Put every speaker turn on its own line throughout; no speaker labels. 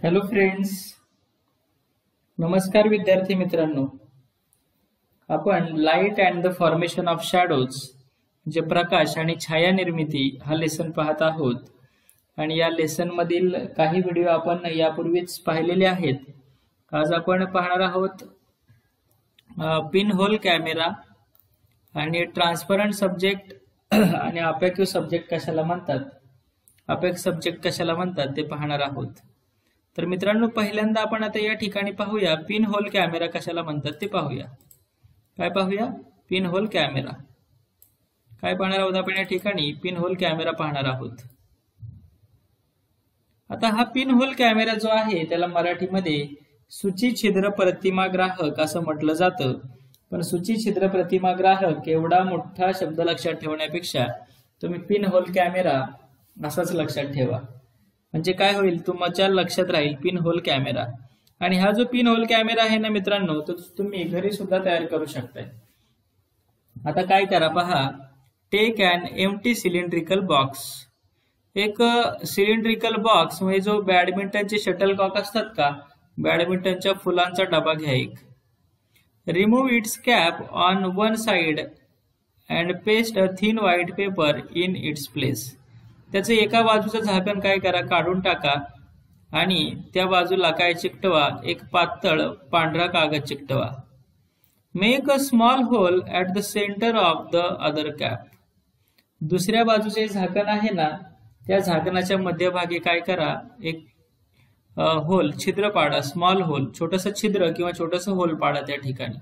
Hello friends, नमस्कार विद्यार्थी मित्रांनो. आपण light and the formation of shadows जे प्रकाश आणि छाया निर्मिती हा लेसन पाहत आहोत. आणि या लेसन मधील काही व्हिडिओ आपण यापूर्वीच पाहिलेले आहेत. आज आपण पाहणार आहोत पिन होल कॅमेरा आणि ट्रान्सपरंट सब्जेक्ट आणि अपेक्यू सब्जेक्ट कशाला म्हणतात, ते पाहणार आहोत. तर मित्रांनो, पहिल्यांदा आपण आता या ठिकाणी पाहूया पिन होल कॅमेरा कशाला म्हणतात ते पाहूया. काय पाहूया? Pinhole camera. काय पाहणार आहोत आपण या ठिकाणी? पिन होल कॅमेरा पाहणार आहोत. आता हा पिन होल कॅमेरा जो आहे त्याला मराठीमध्ये सूची छिद्र प्रतिमाग्राहक असं म्हटलं जातं. पण सूची छिद्र प्रतिमाग्राहक एवढा मोठा शब्द लक्षात ठेवण्यापेक्षा तुम्ही पिन होल कॅमेरा असाच लक्षात ठेवा. म्हणजे काय होईल, तुमच्या लक्षात राहील पिन होल कॅमेरा. आणि हा जो पिन होल कॅमेरा आहे ना मित्रांनो, तो तुम्ही घरी सुद्धा तयार करू शकताय. आता काय करा पहा. टेक अन एम्प्टी सिलेंड्रिकल बॉक्स. एक सिलेंड्रिकल बॉक्स म्हणजे जो बॅडमिंटनचे शटलकॉक असतात का, बॅडमिंटनच्या फुलांचा डबा घ्या एक. Remove it's cap on one side and paste a thin white paper in its place. त्याचे एका बाजूचं झाकण काय करा, काढून टाका आणि त्या बाजूला काय चिकटवा, एक पातळ पांढरा कागद चिकटवा. Make a small hole at the centre of the other cap. दुसऱ्या बाजूचे झाकण आहे ना, त्या झाकणाच्या मध्यभागी काय करा, एक होल, छिद्र पाडा, स्मॉल होल, छोटस छिद्र किंवा छोटस होल पाडा त्या ठिकाणी.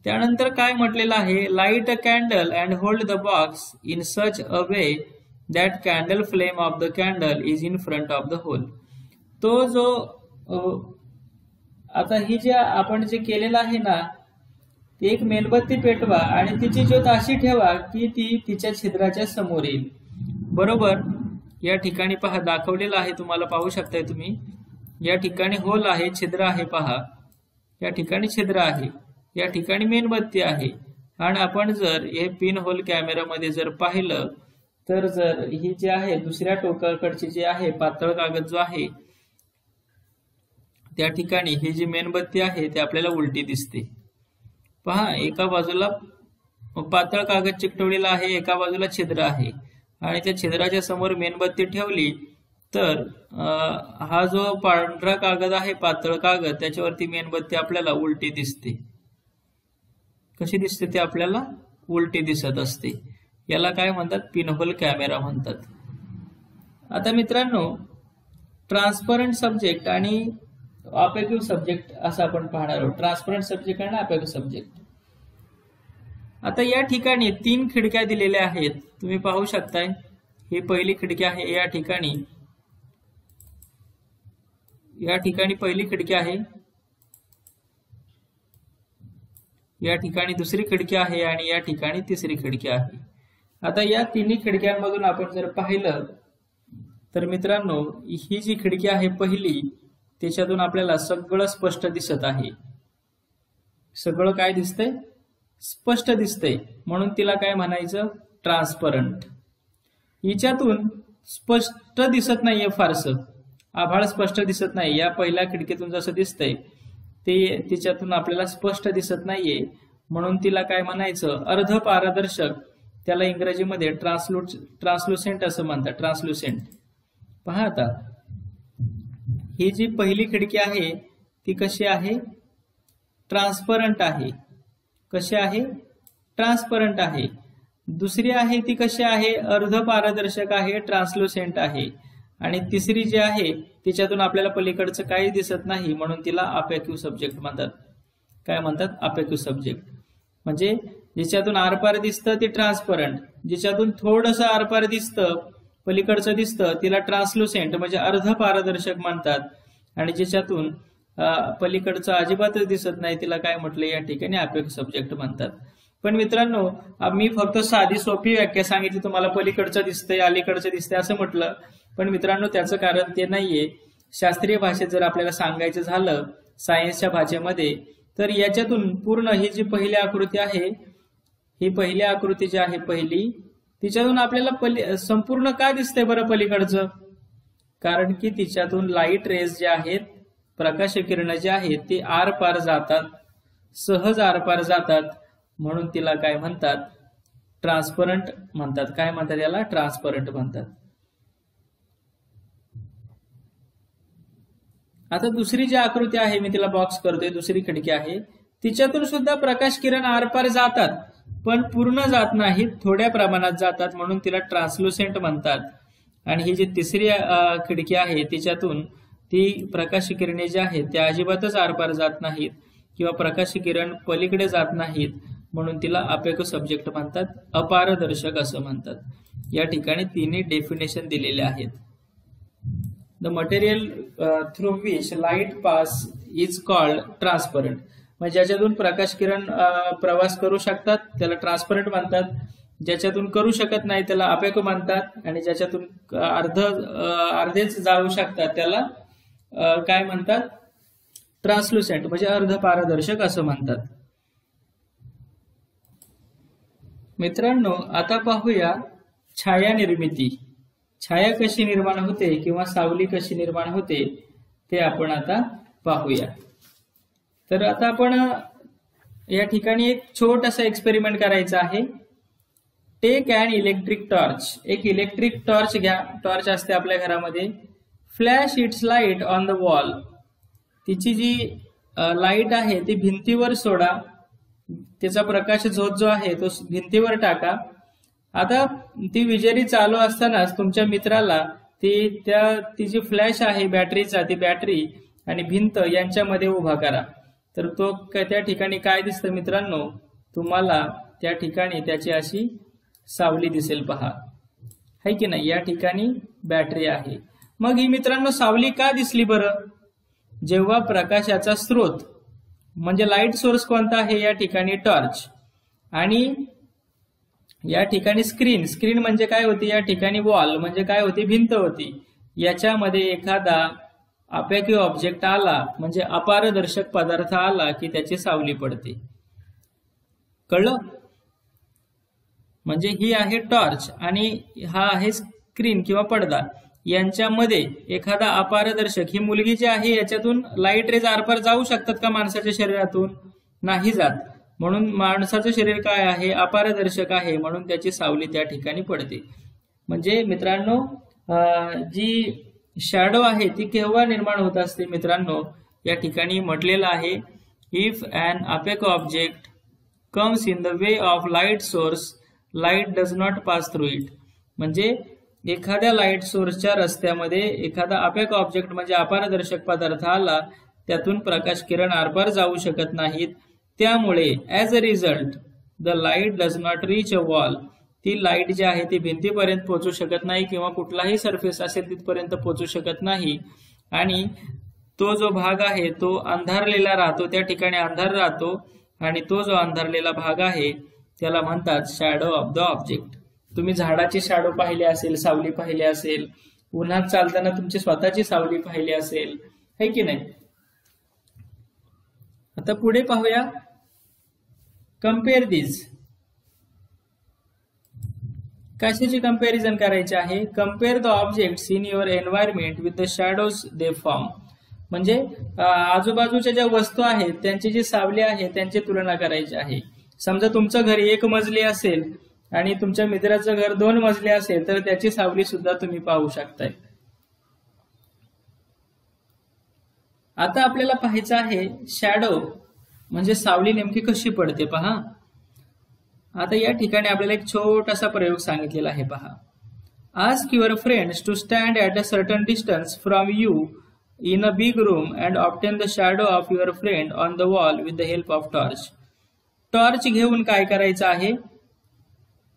त्यानंतर काय म्हटलेलं आहे, light a candle and hold the box in such a way that candle flame of the candle is in front of the hole. तो जो आता ही जे आपण जे केलेलं आहे ना, एक मेणबत्ती पेटवा आणि तिची ज्योत अशी ठेवा की ती तिच्या छिद्राच्या समोर येईल. बरोबर या ठिकाणी पहा दाखवलेलं आहे, तुम्हाला पाहू शकताय तुम्ही. या ठिकाणी होल आहे, छिद्र आहे पहा. या ठिकाणी छिद्र आहे, या ठिकाणी मेणबत्ती आहे. आणि आपण जर हे पिन होल कॅमेरामध्ये जर पाहिलं तर जर ही जी आहे दुसऱ्या टोकाकडची जी आहे पातळ कागद जो आहे, त्या ठिकाणी ही जी मेणबत्ती आहे ती आपल्याला उलटी दिसते. पहा, एका बाजूला पातळ कागद चिकटवलेला आहे, एका बाजूला छिद्र आहे आणि त्या छिद्राच्या समोर मेणबत्ती ठेवली तर हा जो पांढरा कागद आहे, पातळ कागद, त्याच्यावरती मेणबत्ती आपल्याला उलटी दिसते. कशी दिसते? ते आपल्याला उलटी दिसत असते. याला काय म्हणतात? पिन होल कॅमेरा म्हणतात. आता मित्रांनो, ट्रान्सपरंट सब्जेक्ट आणि अपेक्यू सब्जेक्ट असं आपण पाहणार आहोत. ट्रान्सपरंट सब्जेक्ट आणि अपेक्यू सब्जेक्ट. आता या ठिकाणी 3 खिडक्या दिलेल्या आहेत, तुम्ही पाहू शकताय. ही पहिली खिडकी आहे, या ठिकाणी पहिली खिडकी आहे, या ठिकाणी दुसरी खिडकी आहे आणि या ठिकाणी तिसरी खिडकी आहे. आता या तिन्ही खिडक्यांमधून आपण जर पाहिलं तर मित्रांनो, ही जी खिडकी आहे पहिली, त्याच्यातून आपल्याला सगळं स्पष्ट दिसत आहे. सगळं काय दिसतंय? स्पष्ट दिसतंय. म्हणून तिला काय म्हणायचं? ट्रान्सपरंट. हिच्यातून स्पष्ट दिसत नाहीये, फारसं आभाळ स्पष्ट दिसत नाही. या पहिल्या खिडकीतून जसं दिसतंय ते तिच्यातून आपल्याला स्पष्ट दिसत नाहीये, म्हणून तिला काय म्हणायचं? अर्ध पारदर्शक. त्याला इंग्रजीमध्ये ट्रान्सलुसेंट असं म्हणतात. ट्रान्सलुसेंट. पहा आता, ही जी पहिली खिडकी आहे ती कशी आहे? ट्रान्सपरंट आहे. कशी आहे? ट्रान्सपरंट आहे. दुसरी आहे ती कशी आहे? अर्ध पारदर्शक आहे, ट्रान्सलुसेंट आहे. आणि तिसरी जी आहे तिच्यातून आपल्याला पलीकडचं काही दिसत नाही, म्हणून तिला अपेक्यू सब्जेक्ट म्हणतात. काय म्हणतात? अपेक्यू सब्जेक्ट. म्हणजे जिच्यातून आरपार दिसतं ते ट्रान्सपरंट, जिच्यातून थोडंसं आरपार दिसतं, पलीकडचं दिसतं, तिला ट्रान्सलुसेंट म्हणजे अर्ध पारदर्शक म्हणतात. आणि जिच्यातून पलीकडचं अजिबातच दिसत नाही तिला काय म्हटलं या ठिकाणी? अपेक्यू सब्जेक्ट म्हणतात. पण मित्रांनो, मी फक्त साधी सोपी व्याख्या सांगितली तुम्हाला. पलीकडचं दिसतंय, अलीकडचं दिसतंय असं म्हटलं. पण मित्रांनो, त्याचं कारण ते नाहीये. शास्त्रीय भाषेत जर आपल्याला सांगायचं झालं, सायन्सच्या भाषेमध्ये, तर याच्यातून पूर्ण ही जी पहिली आकृती आहे, ही पहिली आकृती जी आहे पहिली, तिच्यातून आपल्याला संपूर्ण काय दिसतंय बरं पलीकडचं? कारण की तिच्यातून लाईट रेज जे आहेत, प्रकाश किरण जे आहेत ते आरपार जातात, सहज आरपार जातात, म्हणून तिला काय म्हणतात? ट्रान्सपरंट म्हणतात. काय म्हणतात याला? ट्रान्सपरंट म्हणतात. आता दुसरी जी आकृती आहे, मी तिला बॉक्स करतोय, दुसरी खिडकी आहे, तिच्यातून सुद्धा प्रकाश किरण आरपार जातात, पण पूर्ण जात नाहीत, थोड्या प्रमाणात जातात, म्हणून तिला ट्रान्सलुसेंट म्हणतात. आणि ही जी तिसरी खिडकी आहे तिच्यातून ती प्रकाश किरणे जी आहेत त्या अजिबातच आरपार जात नाहीत किंवा प्रकाश किरण पलीकडे जात नाहीत, म्हणून तिला अपेको सब्जेक्ट म्हणतात, अपारदर्शक असं म्हणतात. या ठिकाणी तिन्ही डेफिनेशन दिलेले आहेत. The material through which light pass is called transparent. म्हणजे ज्याच्यातून प्रकाश किरण प्रवास करू शकतात त्याला ट्रान्सपरंट म्हणतात, ज्याच्यातून करू शकत नाही त्याला अपेको म्हणतात, आणि ज्याच्यातून अर्धेच जाऊ शकतात त्याला काय म्हणतात? ट्रान्सलुसेंट म्हणजे अर्धपारदर्शक असं म्हणतात. मित्रांनो, आता पाहूया छाया निर्मिती. छाया कशी निर्माण होते किंवा सावली कशी निर्माण होते ते आपण आता पाहूया. तर आता आपण या ठिकाणी एक छोटासा एक्सपेरिमेंट करायचा आहे. टेक अन इलेक्ट्रिक टॉर्च. एक इलेक्ट्रिक टॉर्च घ्या, टॉर्च असते आपल्या घरामध्ये. Flash it's light on the wall. तिची जी लाईट आहे ती भिंतीवर सोडा, त्याचा प्रकाश झोत जो आहे तो भिंतीवर टाका. आता ती विजेरी चालू असतानाच तुमच्या मित्राला ती जी फ्लॅश आहे बॅटरीचा, ती बॅटरी आणि भिंत यांच्यामध्ये उभा करा. तर तो त्या ठिकाणी काय दिसतं मित्रांनो? तुम्हाला त्या ठिकाणी त्याची अशी सावली दिसेल, पहा, है की नाही? या ठिकाणी बॅटरी आहे. मग ही मित्रांनो सावली का दिसली बरं? जेव्हा प्रकाशाचा स्रोत म्हणजे लाईट सोर्स कोणता आहे? या ठिकाणी टॉर्च, आणि या ठिकाणी स्क्रीन. स्क्रीन म्हणजे काय होती? या ठिकाणी वॉल म्हणजे काय होती? भिंत होती. याच्यामध्ये एखादा अपेक्यू ऑब्जेक्ट आला म्हणजे अपारदर्शक पदार्थ आला की त्याची सावली पडते. कळलं? म्हणजे ही आहे टॉर्च आणि हा आहे स्क्रीन किंवा पडदा. यांच्यामध्ये एखादा अपारदर्शक, ही मुलगी जी आहे याच्यातून लाईट रेज आरपार जाऊ शकतात का माणसाच्या शरीरातून? नाही जात. म्हणून माणसाचं शरीर काय आहे? अपारदर्शक आहे, म्हणून त्याची सावली त्या ठिकाणी पडते. म्हणजे मित्रांनो, जी शॅडो आहे ती केव्हा निर्माण होत असते मित्रांनो? या ठिकाणी म्हटलेलं आहे, if an opaque object comes in the way of light source, light does not pass through it. म्हणजे एखाद्या लाईट सोर्सच्या रस्त्यामध्ये एखादा अपेको ऑब्जेक्ट म्हणजे अपारदर्शक पदार्थ आला, त्यातून प्रकाश किरण आरपार जाऊ शकत नाहीत. त्यामुळे as a result the light does not reach a wall. ती लाईट जी आहे ती भिंतीपर्यंत पोहोचू शकत नाही किंवा कुठलाही सरफेस असेल तिथपर्यंत पोहोचू शकत नाही, आणि तो जो भाग आहे तो अंधारलेला राहतो, त्या ठिकाणी अंधार राहतो, आणि तो जो अंधारलेला भाग आहे त्याला म्हणतात शॅडो ऑफ द ऑब्जेक्ट. तुम्ही झाडाची शॅडो पाहिली असेल, सावली पाहिली असेल, उन्हात चालताना तुमची स्वतःची सावली पाहिली असेल, है की नाही? आता पुढे पाहूया, कम्पेअर दिस. कशाची कंपॅरिझन करायची आहे? Compare the objects in your environment with the shadows they form. म्हणजे आजूबाजूच्या ज्या वस्तू आहेत त्यांची जी सावली आहे त्यांची तुलना करायची आहे. समजा तुमचं घर 1 मजली असेल आणि तुमच्या मित्राचं घर 2 मजली असेल तर त्याची सावली सुद्धा तुम्ही पाहू शकताय. आता आपल्याला पाहायचं आहे शॅडो म्हणजे सावली नेमकी कशी पडते, पहा. आता या ठिकाणी आपल्याला एक छोटासा प्रयोग सांगितलेला आहे, पहा. Ask your friends to stand at a certain distance from you in a big room and obtain the shadow of your friend on the wall with the help of torch. Torch घेऊन काय करायचं आहे?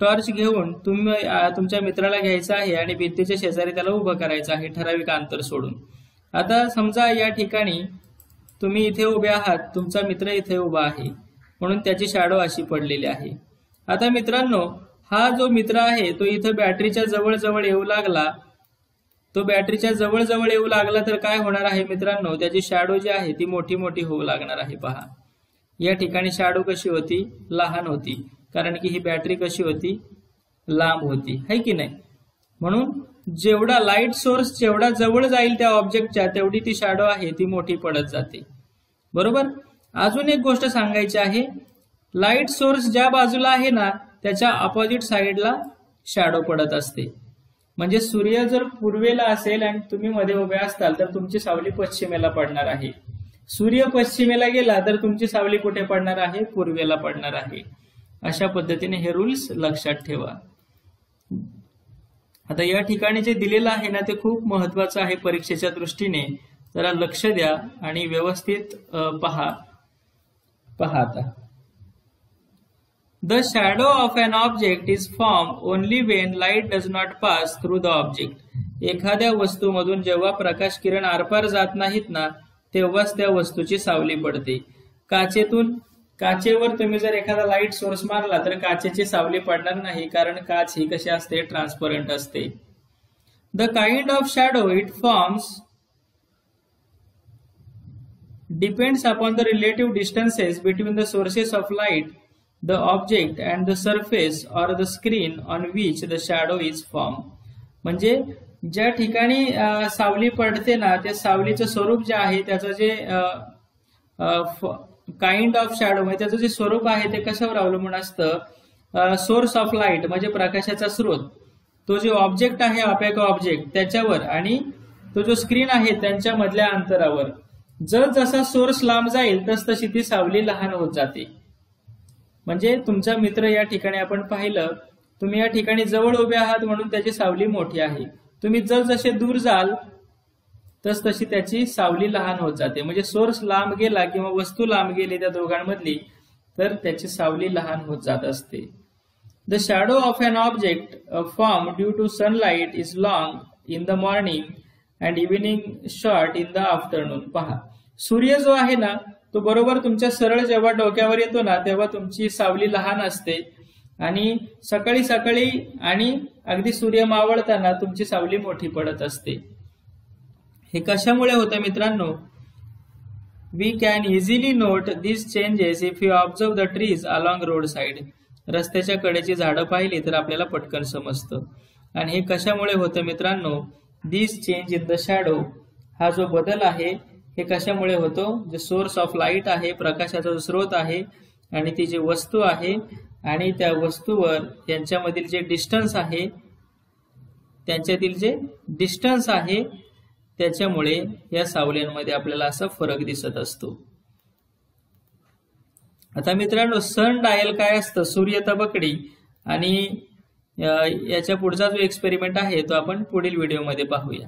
Torch घेऊन तुम्ही तुमच्या मित्राला घ्यायचं आहे आणि भिंतीच्या शेजारी त्याला उभं करायचं आहे ठराविक अंतर सोडून. आता समजा या ठिकाणी तुम्ही इथे उभे आहात, तुमचा मित्र इथे उभा आहे, म्हणून त्याची शॅडो अशी पडलेली आहे. आता मित्रांनो, हा जो मित्र आहे तो इथं बॅटरीच्या जवळ येऊ लागला. तो बॅटरीच्या जवळ येऊ लागला तर काय होणार आहे मित्रांनो? त्याची शॅडो जी आहे ती मोठी मोठी होऊ लागणार आहे, पहा. या ठिकाणी शॅडो कशी होती? लहान होती, कारण की ही बॅटरी कशी होती? लांब होती, है की नाही? म्हणून जेवढा लाईट सोर्स जेवढा जवळ जाईल त्या ऑब्जेक्टच्या तेवढी ती शॅडो आहे ती मोठी पडत जाते. बरोबर. अजून एक गोष्ट सांगायची आहे, लाईट सोर्स ज्या बाजूला आहे ना त्याच्या अपोजिट साइडला शॅडो पडत असते. म्हणजे सूर्य जर पूर्वेला असेल आणि तुम्ही मध्ये उभे असताल तर तुमची सावली पश्चिमेला पडणार आहे. सूर्य पश्चिमेला गेला तर तुमची सावली कुठे पडणार आहे? पूर्वेला पडणार आहे. अशा पद्धतीने हे रूल्स लक्षात ठेवा. आता या ठिकाणी जे दिलेलं आहे ना ते खूप महत्वाचं आहे परीक्षेच्या दृष्टीने. जरा लक्ष द्या आणि व्यवस्थित पहा. आता The shadow of an object is formed only when light does not pass through the object. एखाद्या वस्तूमधून जेव्हा प्रकाश किरण आरपार जात नाहीत ना तेव्हाच त्या वस्तूची सावली पडते. काचेवर तुम्ही जर एखादा लाईट सोर्स मारला तर काचेची सावली पडणार नाही, कारण काच ही कशी असते? ट्रान्सपरंट असते. The kind of shadow it forms depends upon the relative distances between the sources of light, the object and the surface or the screen on which the shadow is formed. म्हणजे ज्या ठिकाणी सावली पडते ना त्या सावलीचं स्वरूप जे आहे त्याचं जे काइंड ऑफ शॅडो म्हणजे त्याचं जे स्वरूप आहे ते कशावर अवलंबून असतं? सोर्स ऑफ लाईट म्हणजे प्रकाशाचा स्रोत, तो जो ऑब्जेक्ट आहे ऑपेक ऑब्जेक्ट त्याच्यावर आणि तो जो स्क्रीन आहे त्यांच्या मधल्या अंतरावर. जर जसा सोर्स लांब जाईल तस तशी ती सावली लहान होत जाते. म्हणजे तुमचा मित्र या ठिकाणी आपण पाहिलं, तुम्ही या ठिकाणी जवळ उभे आहात म्हणून त्याची सावली मोठी आहे. तुम्ही जसे दूर जाल तस तशी त्याची सावली लहान होत जाते. म्हणजे सोर्स लांब गेला किंवा वस्तू लांब गेली त्या दोघांमधली तर त्याची सावली लहान होत जात असते. The shadow of an object form due to sunlight is long in the morning and evening short in the afternoon. पहा, सूर्य जो आहे ना तो बरोबर तुमच्या सरळ जेव्हा डोक्यावर येतो ना तेव्हा तुमची सावली लहान असते आणि सकाळी सकाळी आणि अगदी सूर्य मावळताना तुमची सावली मोठी पडत असते. हे कशामुळे होतं मित्रांनो? We can easily note this changes if you observe the trees along road side. रस्त्याच्या कडेची झाडं पाहिली तर आपल्याला पटकन समजतं. आणि हे कशामुळे होतं मित्रांनो? दिस चेंज इन द शॅडो, हा जो बदल आहे हे कशामुळे होतो? जे सोर्स ऑफ लाईट आहे, प्रकाशाचा जो स्रोत आहे आणि ती जी वस्तू आहे आणि त्या वस्तूवर यांच्यामधील जे डिस्टन्स आहे त्याच्यामुळे या सावल्यांमध्ये आपल्याला असा फरक दिसत असतो. आता मित्रांनो सन डायल काय असतं? सूर्य तबकडी. आणि याच्या पुढचा जो एक्सपेरिमेंट आहे तो आपण पुढील व्हिडिओमध्ये पाहूया.